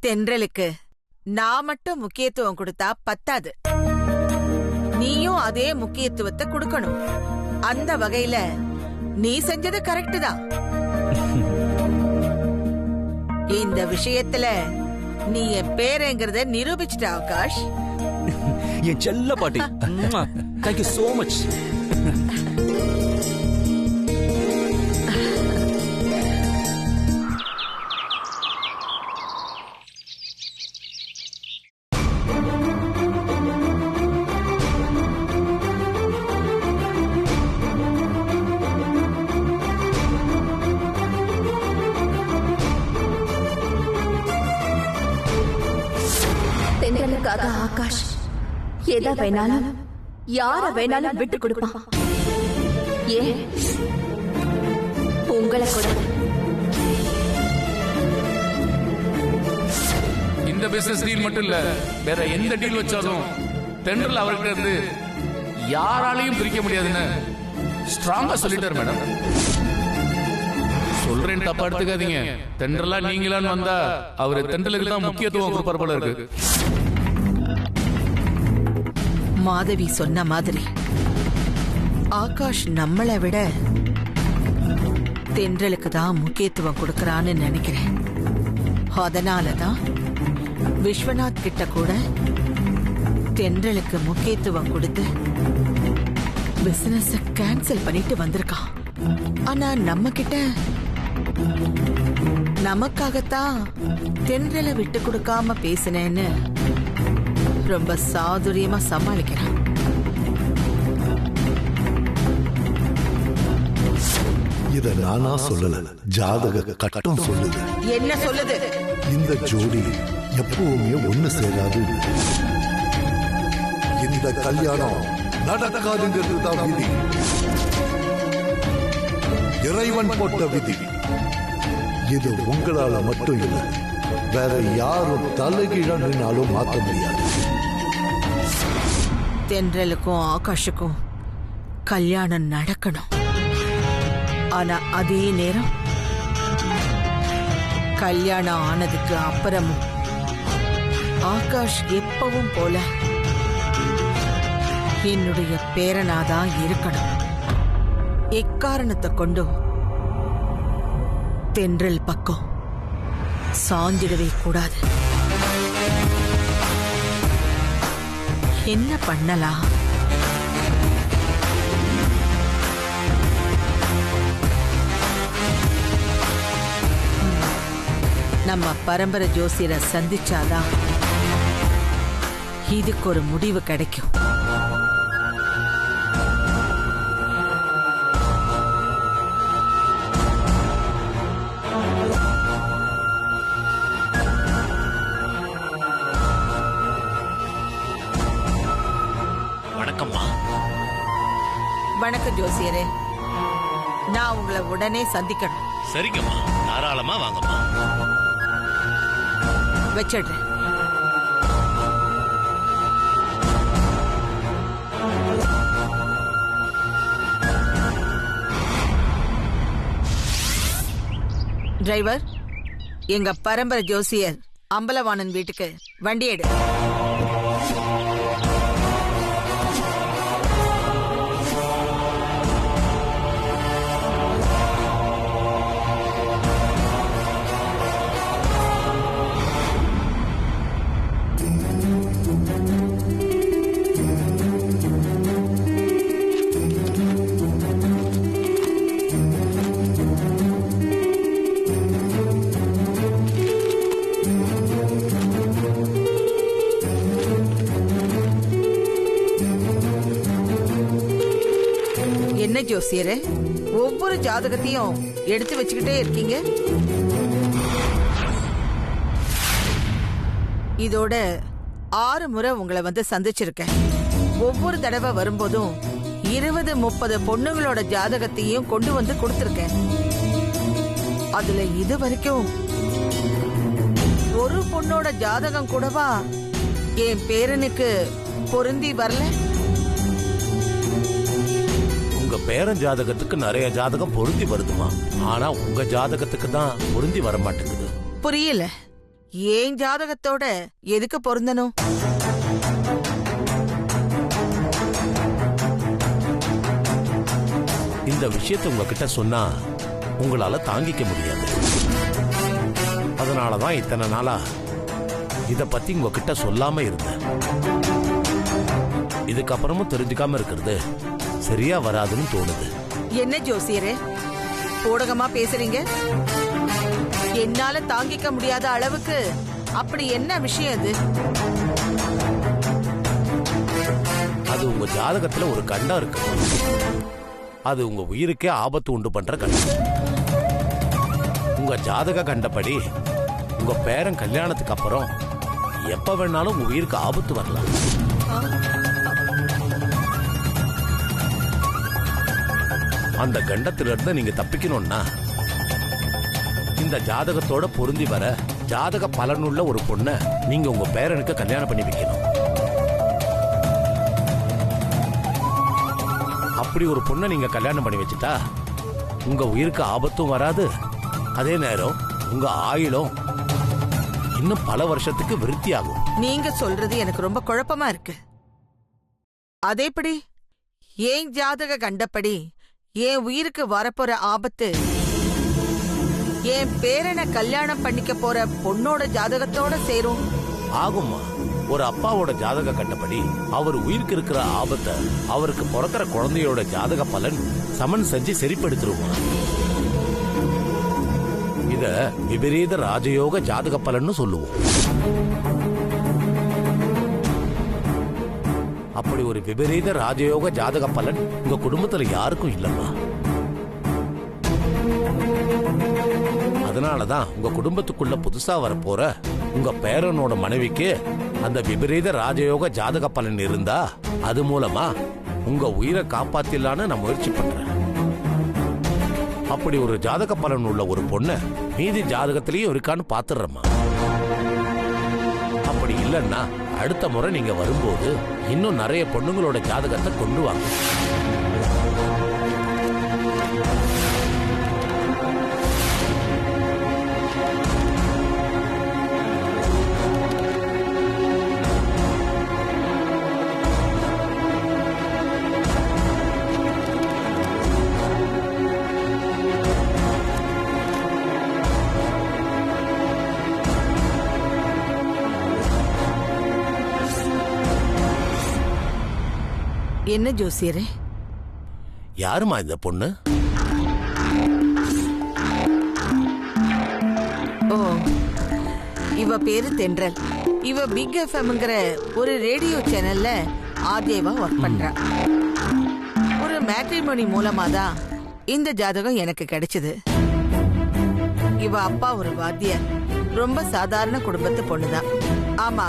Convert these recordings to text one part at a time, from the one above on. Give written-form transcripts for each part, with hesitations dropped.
தென்றலுக்கு நான் மட்டும் முக்கியத்துவம் கொடுத்தா பத்தாது, நீயும் அதே முக்கியத்துவத்தை கொடுக்கணும். அந்த வகையில நீ செஞ்சது கரெக்ட் தான். இந்த விஷயத்துல நீ என் பேரங்கிறத நிரூபிச்சிட்ட ஆகாஷ். என் செல்ல பாட்டி, தேங்க்யூ சோ மச். தென்றலுக்காக ஆகாஷ் எதை வேணாலும் யார வேணாலும் விட்டு கொடுப்பான். ஏன் உங்களை கூட. இந்த பிசினஸ் டீல் மட்டும் இல்ல, வேற எந்த டீல் வச்சாலும் தென்றல் அவர்கிட்ட இருந்து யாராலையும் பிரிக்க முடியாதுன்னு ஸ்ட்ராங்கா சொல்லிட்டார் மேடம். சொல்றேன், தப்பா எடுத்துக்காதீங்க. தென்றலா நீங்களான்னு வந்தா அவரு தென்றலுக்கு தான் முக்கியத்துவம் கொடுப்பார் போல இருக்கு. மாதவி சொன்ன மாதிரி ஆகாஷ் நம்மளை விட தென்றலுக்கு தான் முக்கியத்துவம் கொடுக்கறான்னு நினைக்கிறேன். அதனாலதான் விஸ்வநாத் கிட்ட கூட தென்றலுக்கு முக்கியத்துவம் கொடுத்து பிசினஸ் கேன்சல் பண்ணிட்டு வந்திருக்கான். ஆனா நம்ம கிட்ட நமக்காகத்தான் தென்றலை விட்டு கொடுக்காம பேசினேன்னு ரொம்ப சாதுரியமா சமாளிக்கிறான். இத நானா சொல்லல, ஜாதக கட்டம் சொல்லுது. என்ன சொல்லுது? இந்த ஜோடி எப்பவுமே ஒண்ணு சேராது. இந்த கல்யாணம் நடக்காதுங்கிறது தான் விதி. இறைவன் போட்ட விதி. இது உங்களால மட்டும் இல்லை, வேற யாரும் தலைகீழ நின்னாலும் மாற்ற முடியாது. தென்றலுக்கும் ஆகாஷுக்கும் கல்யாணம் நடக்கணும். ஆனா அதே நேரம் கல்யாணம் ஆனதுக்கு அப்புறமும் ஆகாஷ் எப்பவும் போல என்னுடைய பேரனாதான் இருக்கணும். எக்காரணத்தை கொண்டும் தென்றல் பக்கம் சாஞ்சிடவே கூடாது. என்ன பண்ணலாம்? நம்ம பரம்பரை ஜோசியரை சந்திச்சாதான் இதுக்கு ஒரு முடிவு கிடைக்கும். வணக்கம் ஜோசியரே, நான் உங்களை உடனே சந்திக்கணும். சரிங்கம்மா, தாராளமா வாங்கம்மா. வச்சிடுறேன். டிரைவர், எங்க பரம்பரை ஜோசியர் அம்பலவாணன் வீட்டுக்கு வண்டி எடு. என்ன ஜோசியரே, ஒவ்வொரு ஜாதகத்தையும் எடுத்து வச்சுக்கிட்டே இருக்கீங்க? இதோட 6 முறை உங்களை வந்து சந்திச்சிருக்கேன். ஒவ்வொரு தடவை வரும்போதும் 20-30 பொண்ணுங்களோட ஜாதகத்தையும் கொண்டு வந்து கொடுத்திருக்கேன். அதுல இது வரைக்கும் ஒரு பொண்ணோட ஜாதகம் கூடவா என் பேரனுக்கு பொருந்தி வரல? உங்க பேரன் ஜாதகத்துக்கு நிறைய ஜாதகம் பொருந்தி வருதுமா, ஆனா உங்க ஜாதகத்துக்கு தான் பொருந்தி வர மாட்டேங்குது. புரியல. ஏன் ஜாதகத்தோட எதுக்கு பொருந்தணும்? இந்த விஷயத்தை உங்ககிட்ட சொன்னா உங்களால தாங்கிக்க முடியாது. அதனாலதான் இத்தனை நாளா இத பத்தி உங்ககிட்ட சொல்லாம இருந்தேன். இதுக்கப்புறமும் தெரிஞ்சுக்காம இருக்கிறது சரியா வராதுன்னு தோணுது. என்ன ஜோசியரே ஊடகமா பேசுறீங்க? என்னால தாங்கிக்க முடியாத அளவுக்கு அப்படி என்ன விஷயம் அது? அது உங்க ஜாதகத்துல ஒரு கண்டம் இருக்கு. அது உங்க உயிருக்கே ஆபத்து உண்டு பண்ற கண்டம். உங்க ஜாதக கண்டபடி உங்க பேரன் கல்யாணத்துக்கு அப்புறம் எப்ப வேணாலும் உங்க உயிருக்கு ஆபத்து வரலாம். அந்த கண்டத்திலிருந்து நீங்க தப்பிக்கணும்னா இந்த ஜாதகத்தோட பொருந்தி வர ஜாதக பலனுள்ள ஒரு பொண்ணை நீங்க உங்க பேரனுக்கு கல்யாணம் பண்ணி வைக்கணும். அப்படி ஒரு பொண்ணை நீங்க கல்யாணம் பண்ணி வச்சுட்டா உங்க உயிருக்கு ஆபத்தும் வராது. அதே நேரம் உங்க ஆயுளும் இன்னும் பல வருஷத்துக்கு விருத்தி ஆகும். நீங்க சொல்றது எனக்கு ரொம்ப குழப்பமா இருக்கு. அதேபடி ஏன் ஜாதக கண்டபடி என் உயிருக்கு வரப்போற ஆபத்து என் பேரனை கல்யாணம் பண்ணிக்க போற பொண்ணோட ஜாதகத்தோட சேரும்? ஆகுமா? ஒரு அப்பாவோட ஜாதக கண்டபடி அவர் உயிருக்கு இருக்கிற ஆபத்தை அவருக்கு பிறக்கிற குழந்தையோட ஜாதக பலன் சமன் செஞ்சு சரிப்படுத்திருமா. இத விபரீத ராஜயோக ஜாதக பலன்னு சொல்லுவோம். அப்படி ஒரு விபரீத ராஜயோக ஜாதக பலன் உங்க குடும்பத்துல யாருக்கும் இல்லம்மா. அதனாலதான் உங்க குடும்பத்துக்குள்ள புதுசா வரப்போற உங்க பேரனோட மனைவிக்கு அந்த விபரீத ராஜயோக ஜாதக பலன் இருந்தா அது மூலமா உங்க உயிரை காப்பாத்திடலான்னு நான் முயற்சி பண்றேன். அப்படி ஒரு ஜாதக பலன் உள்ள ஒரு பொண்ணு மீதி ஜாதகத்திலயும் இருக்கான்னு பாத்துறமா. அப்படி இல்லைன்னா அடுத்த முறை நீங்க வரும்போது இன்னும் நிறைய பொண்ணுங்களோட ஜாதகத்தை கொண்டு வாங்க. என்ன ஜோசியரே? யாருமா இந்த பொண்ணு? ஓ, இவ பேரு தென்றல். இவ பிக் எஃப்எம்ங்கிற ஒரு ரேடியோ சேனல்ல ஆர்ஜேவா ஒர்க் பண்றா. ஒரு மேட்ரிமோனி மூலமா தான் இந்த ஜாதகம் எனக்கு கிடைச்சது. இவ அப்பா ஒரு வாத்தியார். ரொம்ப சாதாரண குடும்பத்து பொண்ணுதான். ஆமா,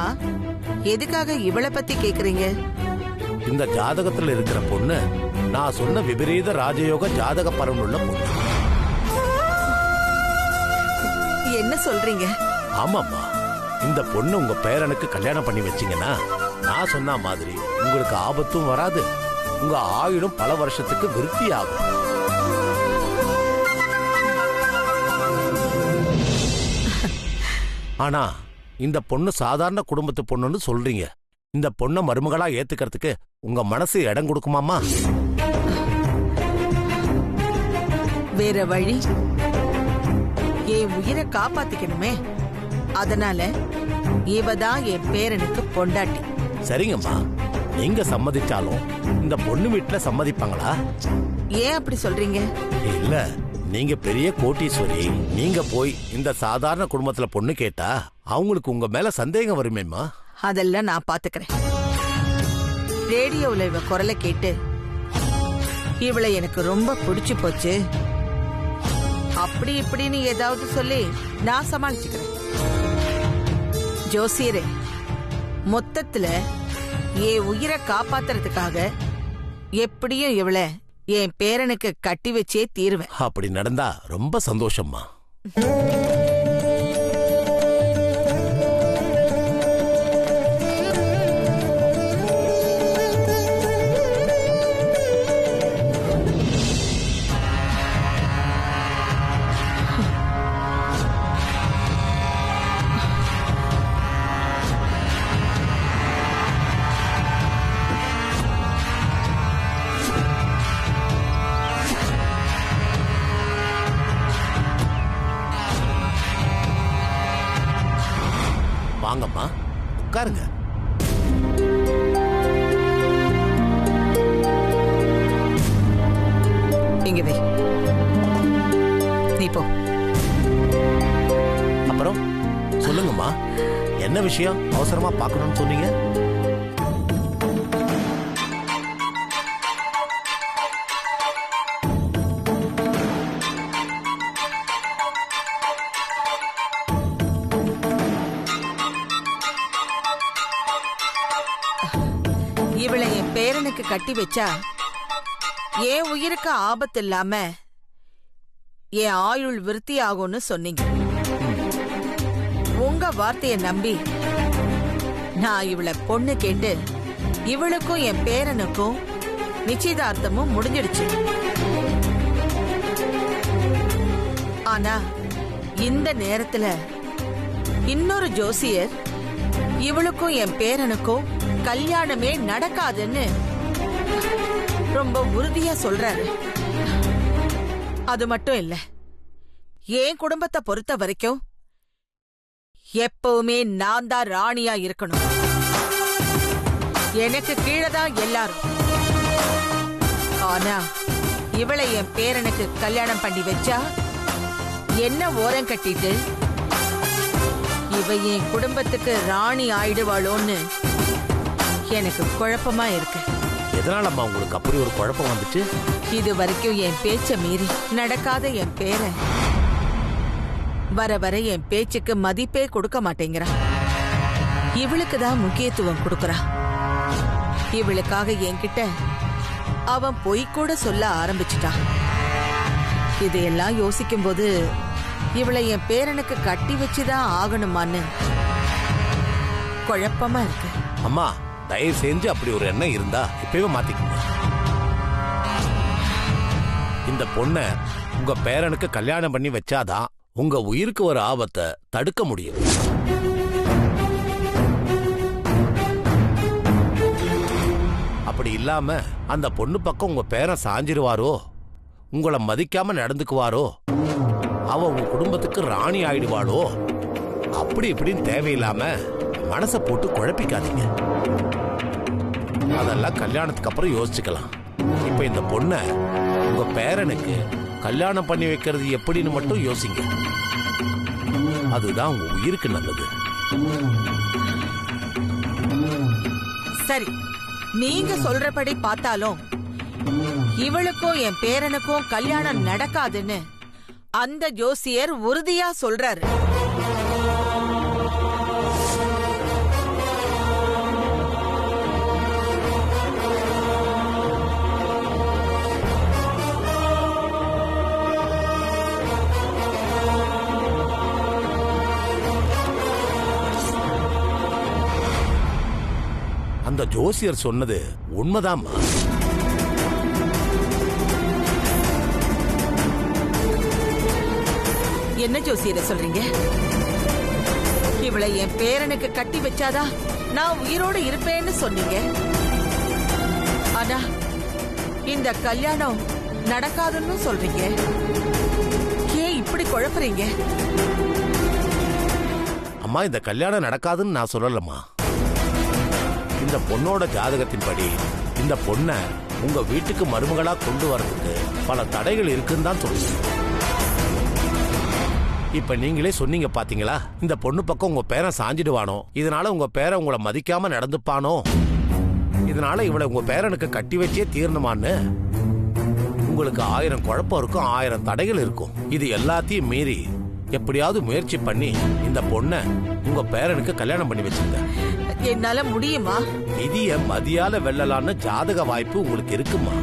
எதுக்காக இவளை பத்தி கேக்குறீங்க? இந்த ஜாதகத்துல இருக்கிற பொண்ணு நான் சொன்ன விபரீத ராஜயோக ஜாதக பலன் உள்ள பொண்ணு. என்ன சொல்றீங்க? ஆமாம்மா, இந்த பொண்ணு உங்க பேரனுக்கு கல்யாணம் பண்ணி வச்சீங்கன்னா நான் சொன்ன மாதிரி உங்களுக்கு ஆபத்தும் வராது, உங்க ஆயுளும் பல வருஷத்துக்கு விருத்தி ஆகும். ஆனா இந்த பொண்ணு சாதாரண குடும்பத்து பொண்ணுன்னு சொல்றீங்க. இந்த பொண்ணை மருமகளா ஏத்துக்கிறதுக்கு உங்க மனசு இடம் கொடுக்குமாமா? வேற வழி? என் உயிரை காப்பாத்திக்கணுமே. அதனால இவதான் என் பேரனுக்கு பொண்டாட்டி. சரிங்கம்மா, நீங்க சம்மதிச்சாலும் இந்த பொண்ணு வீட்டுல சம்மதிப்பாங்களா? ஏன் அப்படி சொல்றீங்க? இல்ல, நீங்க பெரிய கோட்டீஸ்வரி. நீங்க போய் இந்த சாதாரண குடும்பத்துல பொண்ணு கேட்டா அவங்களுக்கு உங்க மேல சந்தேகம் வருமேம்மா. அதெல்லாம் நான் பாத்துக்கிறேன். ரேடியோல இவ குரலை கேட்டு இவளை எனக்கு ரொம்ப பிடிச்சு போச்சு, அப்படி இப்படின்னு ஏதாவது சொல்லி நான் சமாளிச்சுக்கிறேன். ஜோசியரே, மொத்தத்துல என் உயிரை காப்பாத்துறதுக்காக எப்படியும் இவளை என் பேரனுக்கு கட்டி வச்சே தீருவேன். அப்படி நடந்தா ரொம்ப சந்தோஷம்மா. வாங்கம்மா, உட்காருங்க. இங்க வை. நீ போ. அப்புறம் சொல்லுங்கம்மா, என்ன விஷயம்? அவசரமா பார்க்கணும்னு சொன்னீங்க. இவளை என் பேரனுக்கு கட்டி வச்சா என் உயிருக்கு ஆபத்து இல்லாம என் ஆயுள் விருத்தி ஆகும்னு சொன்னீங்க. உங்க வார்த்தையை நம்பி நான் இவளை பொண்ணு கேட்டு இவளுக்கும் என் பேரனுக்கும் நிச்சயதார்த்தமும் முடிஞ்சிடுச்சு. ஆனா இந்த நேரத்துல இன்னொரு ஜோசியர் இவளுக்கும் என் பேரனுக்கும் கல்யாணமே நடக்காதுன்னு ரொம்ப உறுதியா சொல்றாரு. அது மட்டும் இல்ல, என் குடும்பத்தை பொறுத்த வரைக்கும் எப்பவுமே நான் தான் ராணியா இருக்கணும். எனக்கு கீழே தான் எல்லாரும். ஆனா இவளை என் பேரனுக்கு கல்யாணம் பண்ணி வச்சா என்ன ஓரம் கட்டிட்டு இவ என் குடும்பத்துக்கு ராணி ஆயிடுவாளோன்னு எனக்கு குழப்பமா இருக்கு. எதனாலம்மா உங்களுக்கு அப்படி ஒரு குழப்பம் வந்துச்சு? இது வரைக்கும் என் பேச்ச மீறி நடக்காத என் பேரன் வர வர என் பேச்சுக்கு மதிப்பே கொடுக்க மாட்டேங்கிறா. இவளுக்கு தான் முக்கியத்துவம் கொடுக்கறா. இவளுக்காக என்கிட்ட அவன் பொய் கூட சொல்ல ஆரம்பிச்சுட்டான். இதையெல்லாம் யோசிக்கும் போது இவளை என் பேரனுக்கு கட்டி வச்சுதான் ஆகணுமான்னு குழப்பமா இருக்கு. அம்மா, தயவு செஞ்சு அப்படி ஒரு எண்ணம் இருந்தா இப்பவே மாத்திக்கங்க. இந்த பொண்ணை உங்க பேரனுக்கு கல்யாணம் பண்ணி வச்சாதான் உங்க உயிருக்கு ஒரு ஆபத்தை தடுக்க முடியும். அப்படி இல்லாம அந்த பொண்ணு பக்கம் உங்க பேரன் சாஞ்சிருவாரோ, உங்களை மதிக்காம நடந்துக்குவாரோ, அவ உங்க குடும்பத்துக்கு ராணி ஆயிடுவாளோ, அப்படி இப்படின்னு தேவையில்லாம மனசை போட்டு குழப்பிக்காதீங்க. அதெல்லாம் கல்யாணத்துக்கு அப்புறம் யோசிச்சுக்கலாம். இப்ப இந்த பொண்ணை உங்க பேரனுக்கு கல்யாணம் பண்ணி வைக்கிறது எப்படின்னு மட்டும் யோசிங்க. அதுதான் உங்க உயிருக்கு நல்லது. சரி, நீங்க சொல்றபடி பார்த்தாலும் இவளுக்கும் என் பேரனுக்கும் கல்யாணம் நடக்காதுன்னு அந்த ஜோசியர் உறுதியா சொல்றாரு. அந்த ஜோசியர் சொன்னது உண்மைதாம்மா. என்ன ஜோசியரை சொல்றீங்க? இவளை என் பேரனுக்கு கட்டி வச்சாதா நான் உயிரோடு இருப்பேன்னு சொன்னீங்க. ஆனா இந்த கல்யாணம் நடக்காதுன்னு சொல்றீங்க. ஏன் இப்படி குழப்பறீங்க? அம்மா, இந்த கல்யாணம் நடக்காதுன்னு நான் சொல்லலம்மா. இந்த பொண்ணோட ஜாதகத்தின்படி இந்த பொண்ணை உங்க வீட்டுக்கு மருமகளா கொண்டு வர்றதுக்கு பல தடைகள் இருக்குன்னு தான் சொல்லுங்க. இப்ப நீங்களே சொன்னீங்க பாத்தீங்களா, இந்த பொண்ணு பக்கம் உங்க பேரன் சாஞ்சிடுவானோ, இதனால உங்க பேரன் உங்களை மதிக்காம நடந்துப்பானோ, இதனால இவளை உங்க பேரனுக்கு கட்டி வச்சே தீரணுமான்னு உங்களுக்கு 1000 குழப்பம் இருக்கும், 1000 தடைகள் இருக்கும். இது எல்லாத்தையும் மீறி எப்படியாவது முயற்சி பண்ணி இந்த பொண்ணை உங்க பேரனுக்கு கல்யாணம் பண்ணி வச்சிருங்க. என்னால முடியுமா? விதிய மதியால வெல்லலான்னு ஜாதக வாய்ப்பு உங்களுக்கு இருக்குமா?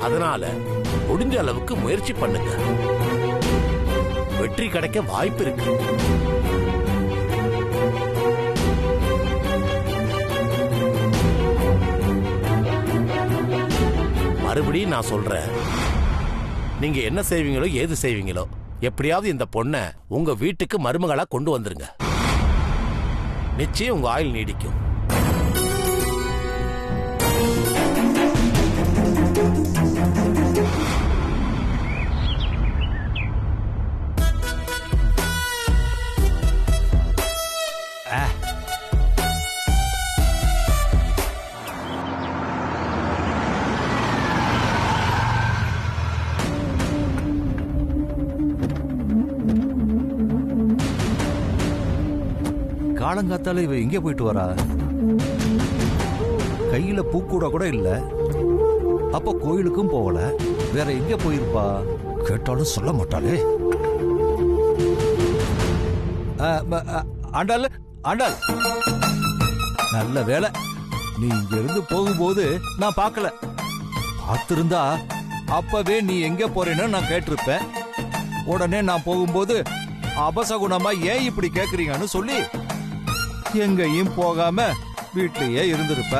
அதனால முடிஞ்ச அளவுக்கு முயற்சி பண்ணுங்க. வெற்றி கிடைக்க வாய்ப்பு இருக்கு. மறுபடியும் நான் சொல்றேன், நீங்க என்ன செய்வீங்களோ ஏது செய்வீங்களோ எப்படியாவது இந்த பொண்ணை உங்க வீட்டுக்கு மருமகளா கொண்டு வந்துருங்க. நிச்சயம் உங்க ஆயுள் நீடிக்கும். காலங்காத்தால இவ எங்கே போயிட்டு வரா? கையில பூக்கூட கூட இல்ல. அப்ப கோயிலுக்கும் போகல. வேற எங்க போயிருப்பா? கேட்டாலும் சொல்ல மாட்டாளே. ஆண்டாள், ஆண்டாள், நல்ல வேலை நீ இங்க இருந்து போகும்போது நான் பார்க்கல. பார்த்திருந்தா அப்பவே நீ எங்க போறேன்னு நான் கேட்டிருப்பேன். உடனே நான் போகும்போது அபசகுணமா ஏன் இப்படி கேக்குறீங்கன்னு சொல்லி எங்கேயும் போகாம வீட்லயே இருந்திருப்ப.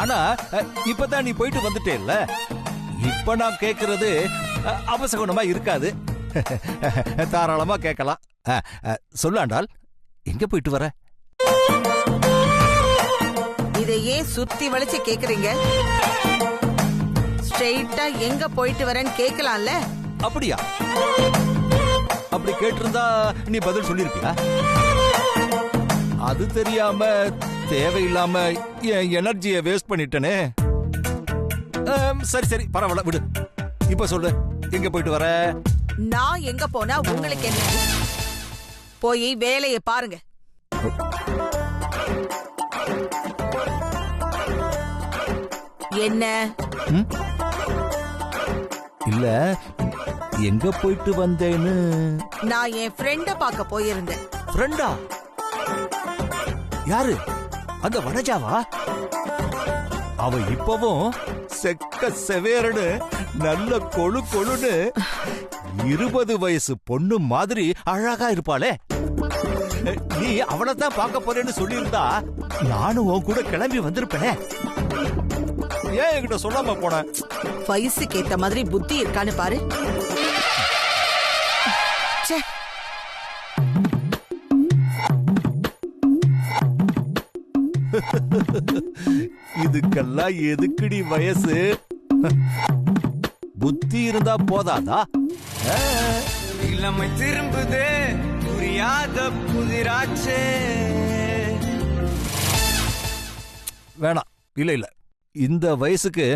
ஆனா இப்பதான் நீ போயிட்டு வந்துட்டேல்ல, இப்ப நான் கேக்குறது அபசகுணமா இருக்காது. தாராளமா கேட்கலாம். சொல்லாண்டால், எங்க போயிட்டு வர? இதையே சுத்தி வளைச்சு கேக்குறீங்க? ஸ்ட்ரெயிட்டா எங்க போயிட்டு வரேன்னு கேட்கலாம்ல. அப்படியா? அப்படி கேட்டிருந்தா நீ பதில் சொல்லிருப்பியா? அது தெரியாம தேவையில்லாம என் எனர்ஜியை வேஸ்ட் பண்ணிட்டனே. சரி சரி பரவாயில்ல விடு. இப்ப சொல்லு, எங்க போயிட்டு வர? நான் எங்க போனா உங்களுக்கு என்ன? போய் வேலையை பாருங்க. என்ன? இல்ல, எங்க போயிட்டு வந்தேன்னு. நான் என் ஃப்ரெண்ட பார்க்க போயிருந்தேன். ஃப்ரெண்டா? யாரு? அந்த வனஜாவா? அவ இப்பவும் செக்க செவேரனு நல்ல கொழு கொழுன்னு 20 வயசு பொண்ணு மாதிரி அழகா இருப்பாளே. நீ அவளைத்தான் பார்க்க போறேன்னு சொல்லியிருந்தா நானும் உன் கூட கிளம்பி வந்திருப்பேன். ஏன் என்கிட்ட சொல்லாம போன? வயசுக்கு ஏத்த மாதிரி புத்தி இருக்கான்னு பாரு. ச்சே. இதுக்கெல்லாம் எதுக்குடி வயசு? புத்தி இருந்தா போதாதா? இளமை திரும்புதே புரியாத புதிராச்சே. வேணாம், இல்ல இல்ல, இந்த வயசுக்கு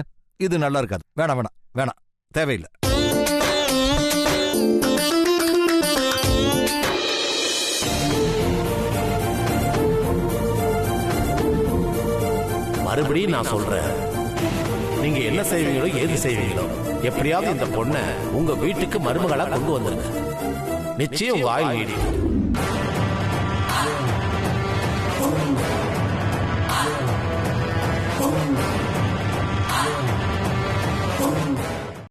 இது நல்லா இருக்காது. வேணாம் வேணாம் வேணாம், தேவையில்லை. மறுபடியும் நான் சொல்றேன், நீங்க என்ன செய்வீங்களோ ஏது செய்வீங்களோ எப்படியாவது இந்த பொண்ணை உங்க வீட்டுக்கு மருமகளா கொண்டு வந்துருங்க. நிச்சயம் உங்க ஆயுள் நீடிக்கும்.